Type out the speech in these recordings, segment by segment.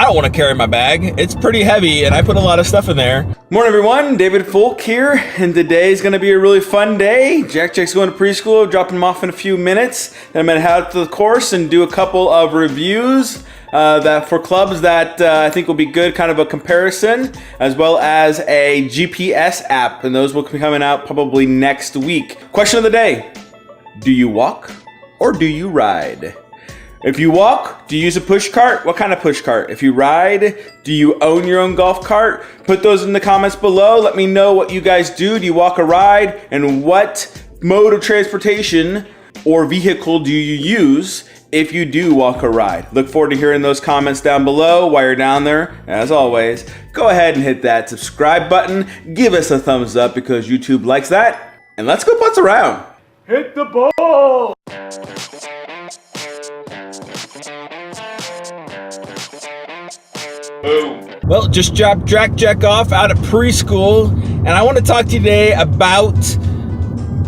don't want to carry my bag. It's pretty heavy and I put a lot of stuff in there. Morning everyone, David Folk here, and today is going to be a really fun day. Jack's going to preschool, dropping him off in a few minutes. Then I'm going to head out to the course and do a couple of reviews that for clubs that I think will be good, kind of a comparison, as well as a GPS app, and those will be coming out probably next week. Question of the day: do you walk or do you ride? If you walk, do you use a push cart? What kind of push cart? If you ride, do you own your own golf cart? Put those in the comments below. Let me know what you guys do. Do you walk or ride? And what mode of transportation or vehicle do you use if you do walk or ride? Look forward to hearing those comments down below. While you're down there, as always, go ahead and hit that subscribe button. Give us a thumbs up because YouTube likes that. And let's go putts around. Hit the ball! Boom. Well, just dropped Jack off out of preschool, and I want to talk to you today about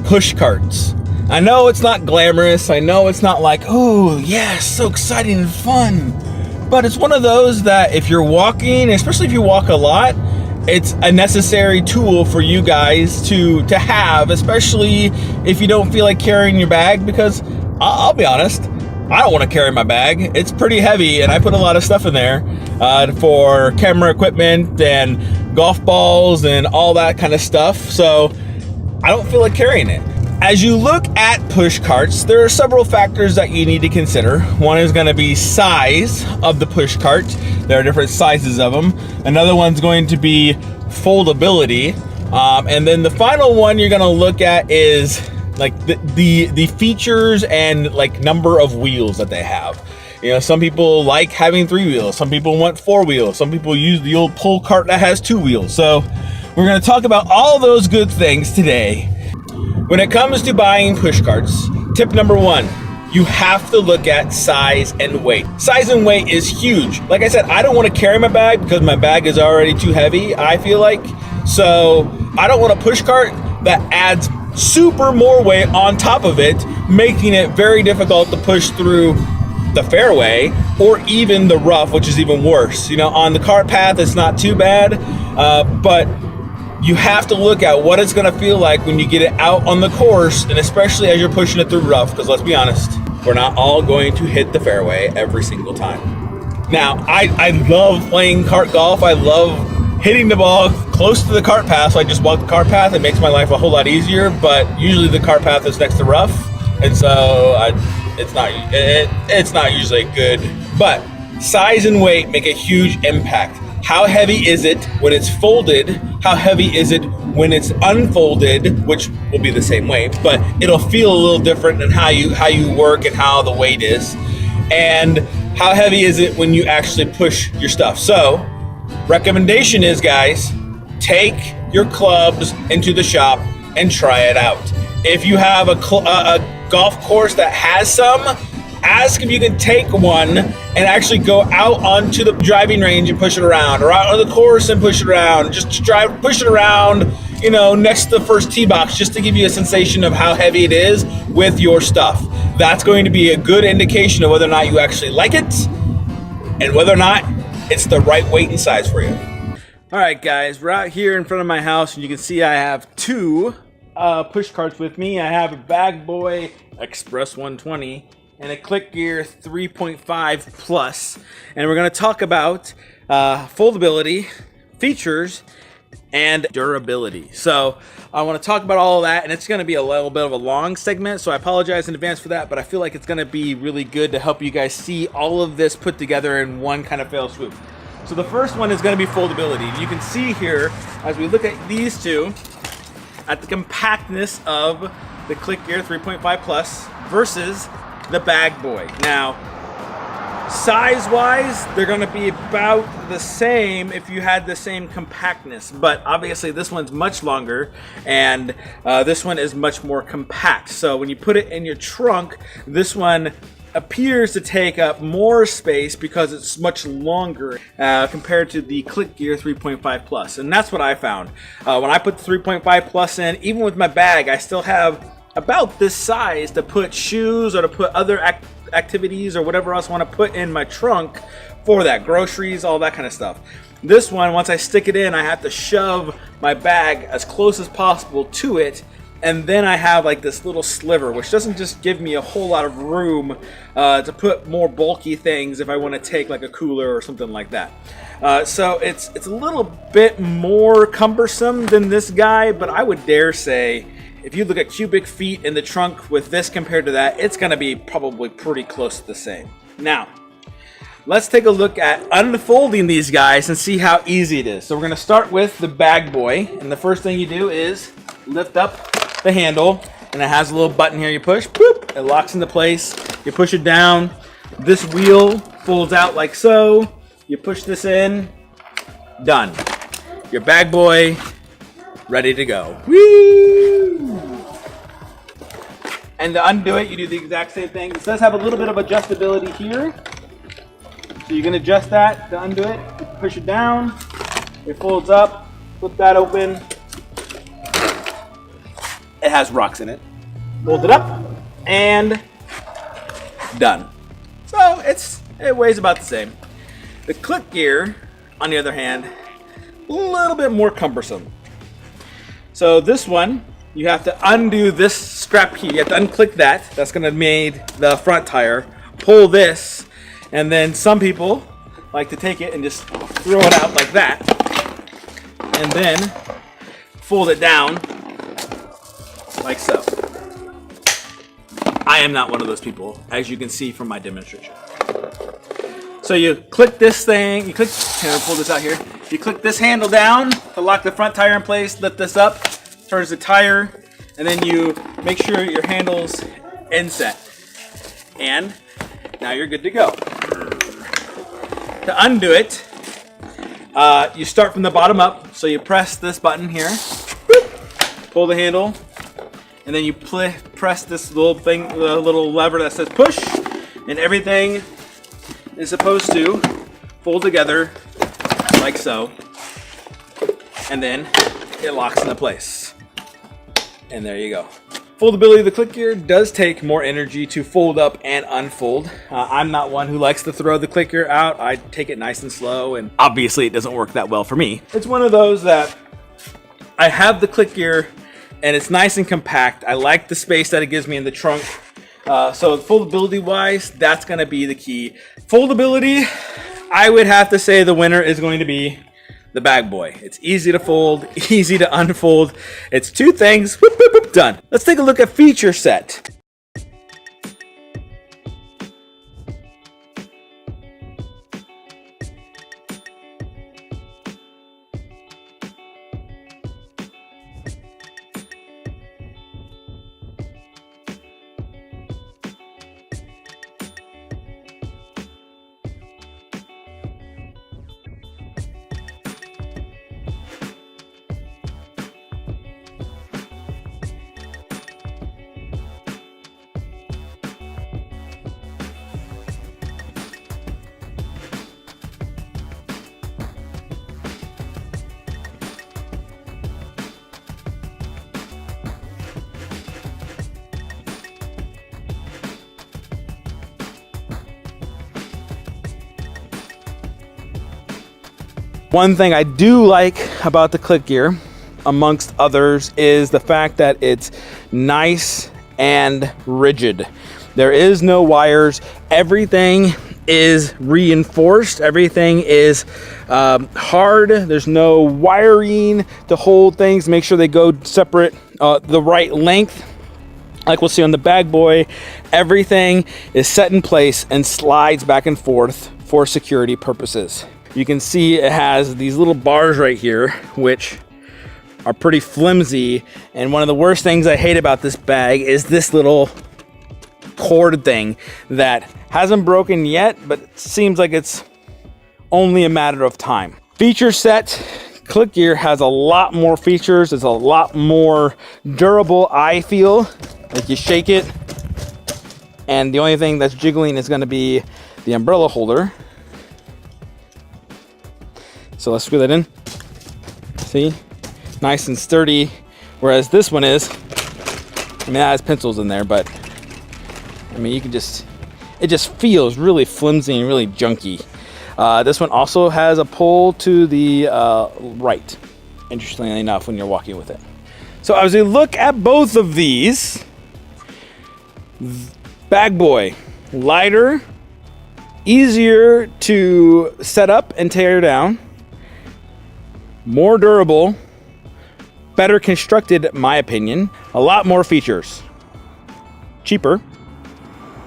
push carts. I know it's not glamorous. I know it's not like, oh yeah, so exciting and fun. But it's one of those that if you're walking, especially if you walk a lot, it's a necessary tool for you guys to have, especially if you don't feel like carrying your bag, because I'll be honest, I don't want to carry my bag. It's pretty heavy and I put a lot of stuff in there for camera equipment and golf balls and all that kind of stuff. So I don't feel like carrying it. As you look at push carts, there are several factors that you need to consider. One is going to be size of the push cart. There are different sizes of them. Another one's going to be foldability. And then the final one you're going to look at is like the features and like number of wheels that they have. You know, some people like having 3 wheels. Some people want 4 wheels. Some people use the old pull cart that has 2 wheels. So we're going to talk about all those good things today. When it comes to buying push carts, tip number 1, you have to look at size and weight. Size and weight is huge. Like I said, I don't want to carry my bag because my bag is already too heavy, I feel like. So I don't want a push cart that adds super more weight on top of it, making it very difficult to push through the fairway or even the rough, which is even worse. You know, on the cart path, it's not too bad, but you have to look at what it's going to feel like when you get it out on the course, and especially as you're pushing it through rough, because let's be honest, we're not all going to hit the fairway every single time. Now, I love playing cart golf. I love hitting the ball close to the cart path, so I just walk the cart path. It makes my life a whole lot easier, but usually the cart path is next to rough, and so it's not usually good. But size and weight make a huge impact. How heavy is it when it's folded? How heavy is it when it's unfolded, which will be the same weight, but it'll feel a little different in how you work and how the weight is. And how heavy is it when you actually push your stuff? So, recommendation is, guys, take your clubs into the shop and try it out. If you have a golf course that has some, ask if you can take one and actually go out onto the driving range and push it around, or out on the course and push it around. Just push it around, you know, next to the first tee box, just to give you a sensation of how heavy it is with your stuff. That's going to be a good indication of whether or not you actually like it and whether or not it's the right weight and size for you. All right, guys, we're out here in front of my house, and you can see I have 2 push carts with me. I have a Bag Boy Express 120 and a Click Gear 3.5 Plus, and we're going to talk about foldability, features, and durability. So I want to talk about all of that, and it's going to be a little bit of a long segment, so I apologize in advance for that, but I feel like it's going to be really good to help you guys see all of this put together in one kind of fail swoop. So the first one is going to be foldability. You can see here, as we look at these two, at the compactness of the Click Gear 3.5 Plus versus the Bag Boy. Now, size-wise, they're going to be about the same if you had the same compactness, but obviously this one's much longer, and this one is much more compact. So when you put it in your trunk, this one appears to take up more space because it's much longer compared to the Click Gear 3.5 Plus, and that's what I found. When I put the 3.5 Plus in, even with my bag, I still have about this size to put shoes or to put other activities or whatever else I want to put in my trunk, for that, groceries, all that kind of stuff. This one, once I stick it in, I have to shove my bag as close as possible to it, and then I have like this little sliver, which doesn't just give me a whole lot of room to put more bulky things if I want to take like a cooler or something like that. So it's a little bit more cumbersome than this guy, but I would dare say if you look at cubic feet in the trunk with this compared to that, it's going to be probably pretty close to the same. Now, let's take a look at unfolding these guys and see how easy it is. So we're going to start with the bag boy, and the first thing you do is lift up the handle, and it has a little button here you push, boop, it locks into place. You push it down, this wheel folds out like so, you push this in, done. Your bag boy ready to go. Woo! And to undo it, you do the exact same thing. It does have a little bit of adjustability here, so you can adjust that to undo it. You push it down, it folds up, flip that open. It has rocks in it. Fold it up and done. So it weighs about the same. The click gear, on the other hand, a little bit more cumbersome. So this one, you have to undo this strap here. You have to unclick that. That's going to make the front tire. Pull this, and then some people like to take it and just throw it out like that, and then fold it down like so. I am not one of those people, as you can see from my demonstration. So you click this thing, here, pull this out here. You click this handle down to lock the front tire in place, lift this up, turns the tire, and then you make sure your handle's inset. And now you're good to go. To undo it, you start from the bottom up. So you press this button here, pull the handle, and then you press this little thing, the little lever that says push, and everything is supposed to fold together like so, and then it locks into place. And there you go. Foldability of the click gear does take more energy to fold up and unfold. I'm not one who likes to throw the click gear out. I take it nice and slow, and obviously it doesn't work that well for me. It's one of those that I have the click gear and it's nice and compact. I like the space that it gives me in the trunk. So foldability wise, that's gonna be the key. Foldability, I would have to say the winner is going to be the bag boy. It's easy to fold, easy to unfold. It's two things, whoop, whoop, whoop, done. Let's take a look at feature set. One thing I do like about the click gear, amongst others, is the fact that it's nice and rigid. There is no wires. Everything is reinforced. Everything is hard. There's no wiring to hold things. Make sure they go separate the right length. Like we'll see on the bag boy, everything is set in place and slides back and forth for security purposes. You can see it has these little bars right here, which are pretty flimsy. And one of the worst things I hate about this bag is this little cord thing that hasn't broken yet, but it seems like it's only a matter of time. Feature set, click gear has a lot more features. It's a lot more durable, I feel. Like you shake it, and the only thing that's jiggling is going to be the umbrella holder. So let's screw that in. See? Nice and sturdy. Whereas this one is, I mean, it has pencils in there, but I mean, you can just, it just feels really flimsy and really junky. This one also has a pull to the right, interestingly enough, when you're walking with it. So as we look at both of these, Bag Boy, lighter, easier to set up and tear down, more durable, better constructed, in my opinion, a lot more features, cheaper,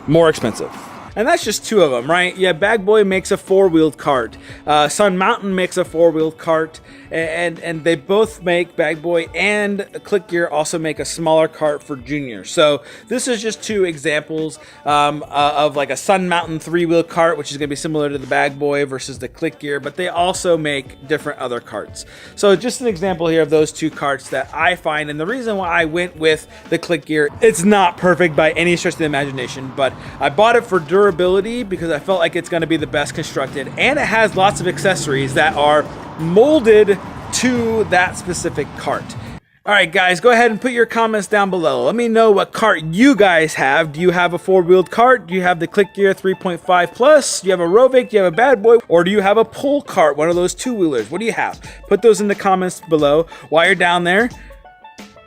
more expensive. And that's just two of them, right? Yeah, Bag Boy makes a four-wheeled cart. Sun Mountain makes a four-wheeled cart. And they both make, Bag Boy and Click Gear also make a smaller cart for juniors. So this is just two examples of like a Sun Mountain three-wheel cart, which is going to be similar to the Bag Boy versus the Click Gear, but they also make different other carts. So just an example here of those two carts that I find, and the reason why I went with the Click Gear, it's not perfect by any stretch of the imagination, but I bought it for durability because I felt like it's going to be the best constructed, and it has lots of accessories that are molded to that specific cart. All right, guys, go ahead and put your comments down below. Let me know what cart you guys have. Do you have a four-wheeled cart? Do you have the Click Gear 3.5 Plus? Do you have a Rovic? Do you have a Bad Boy? Or do you have a pull cart, one of those two-wheelers? What do you have? Put those in the comments below. While you're down there,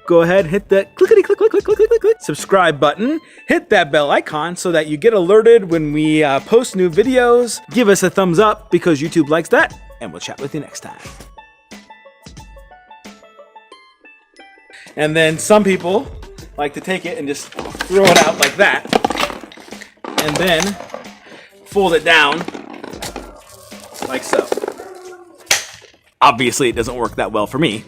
go ahead, hit that click subscribe button, hit that bell icon so that you get alerted when we post new videos. Give us a thumbs up because YouTube likes that, and we'll chat with you next time. And then some people like to take it and just throw it out like that, and then fold it down like so. Obviously, it doesn't work that well for me.